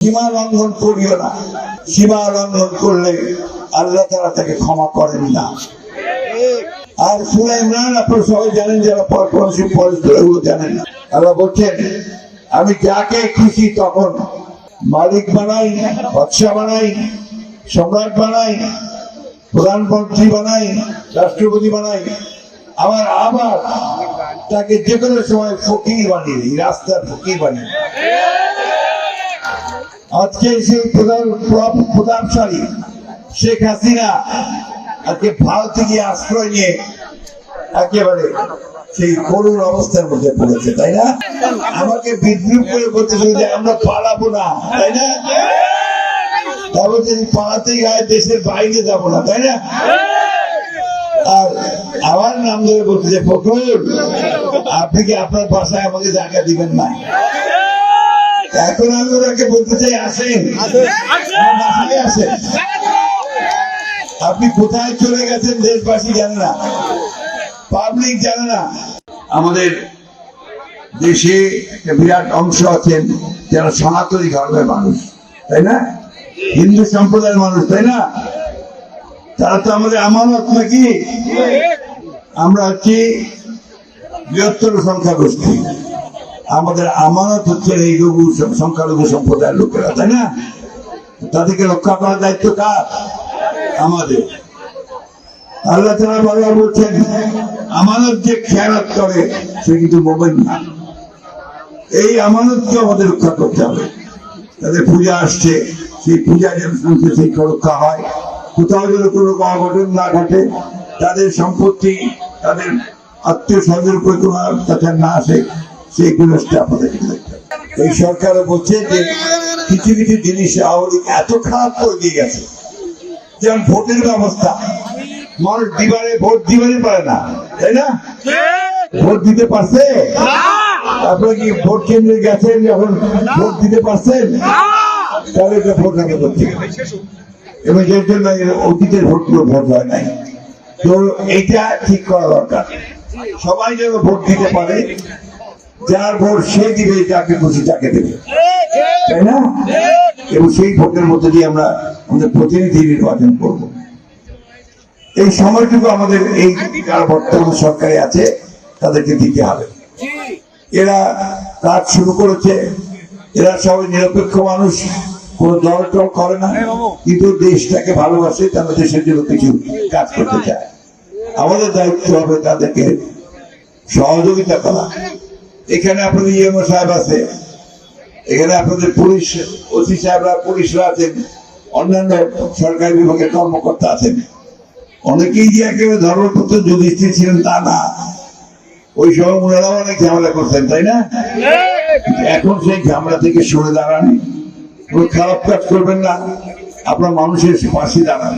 সীমা লঙ্ঘন করিও না। সীমা লঙ্ঘন করলে আল্লাহ তাআলা তাকে ক্ষমা করেন না। আর সূরা ইমরান আপনারা সবাই জানেন, যারা এগুলো জানেন না। আল্লাহ বলছেন, আমি যাকে খুশি তখন মালিক বানাই, বাদশা বানাই, সম্রাট বানাই, প্রধানমন্ত্রী বানাই, রাষ্ট্রপতি বানাই, আবার তাকে যে কোনো সময় ফকির বানিয়ে দিই, রাস্তার ফকির বানিয়ে। আজকে সেই প্রতাপশালী শেখ হাসিনা আজকে ভারতে গিয়ে আশ্রয় নিয়ে একেবারে সেই করুণ অবস্থার মধ্যে পড়েছে, তাই না? আমাকে বিদ্রুপ করে বলতেছে যে আমরা পালাবো না, তাই না? তারপর যদি পালাতেই হয় দেশের বাইরে যাবো না, তাই না? আর আমার নাম ধরে বলতেছে, ফখরুল আপনি কি আপনার বাসায় আমাকে জায়গা দিবেন না? এখন আমি ওনাকে বলতে চাই, আসেন, আসেন। আপনি কোথায় চলে গেছেন দেশবাসী জানে না, পাবলিক জানে না। আমাদের দেশে একটা বিরাট অংশ আছেন যারা সনাতনী ধর্মের মানুষ, তাই না? হিন্দু সম্প্রদায়ের মানুষ, তাই না? তারা তো আমাদের আমানত নাকি? আমরা হচ্ছি বৃহত্তর সংখ্যাগোষ্ঠী, আমাদের আমানত হচ্ছে এই সংখ্যালঘু সম্প্রদায়ের লোকেরা, তাই না? তাদেরকে রক্ষা করার দায়িত্ব কার? আমাদের। আল্লাহ তাআলা বারবার বলছেন, আমানত যে খেয়ানত করে সে কিন্তু মুমিন না। এই আমানতকে আমাদের রক্ষা করতে হবে। তাদের পূজা আসছে, সেই পূজা যেন সেই রক্ষা হয়, কোথাও যেন কোনো অঘটন না ঘটে, তাদের সম্পত্তি, তাদের আত্মীয় স্বজনের উপরে কোনো অত্যাচার না আসে, সেই ব্যবস্থা আমাদের। এই সরকারও বলছে যে কিছু কিছু জিনিস আওয়ামী লীগ এত খারাপ করে দিয়ে গেছে, যেমন ভোটের ব্যবস্থা। মানুষ ভোট দিবারে পারে না, তাই না? ভোট দিতে পারছে? আপনারা কি ভোট কেন্দ্রে গেছেন যখন ভোট দিতে পারছেন? তাহলে এটা ভোট হবে করতে, এবং এর জন্য অতীতের ভোটগুলো ভোট হয় নাই। তো এইটা ঠিক করা দরকার, সবাই যেন ভোট দিতে পারে, যার ভোট সে দিবে, যাকে খুশি তাকে দেবে, তাই না? এবং সেই ভোটের মধ্যে দিয়ে আমরা আমাদের প্রতিনিধি নির্বাচন করব। এই সময়টুকু আমাদের এই বর্তমান সরকারে আছে, তাদেরকে দিতে হবে। এরা কাজ শুরু করেছে, এরা সবাই নিরপেক্ষ মানুষ, কোন দল টল করে না, কিন্তু দেশটাকে ভালোবাসে, তারা দেশের জন্য কিছু কাজ করতে চায়। আমাদের দায়িত্ব হবে তাদেরকে সহযোগিতা করা। এখানে আপনাদের ইএমও সাহেব আছে, এখানে আপনাদের পুলিশ ওসি সাহেবরা, পুলিশরা আছেন, অন্যান্য সরকারি বিভাগের কর্মকর্তা আছেন। অনেকেই যে একেবারে ধর্মপুত্র যুধিষ্ঠির ছিলেন তা না, ওই সময় ওনারাও অনেক ঝামেলা করতেন, তাই না? এখন সেই ঝামেলা থেকে সরে দাঁড়ান, খারাপ কাজ করবেন না, আপনার মানুষের পাশে দাঁড়ান।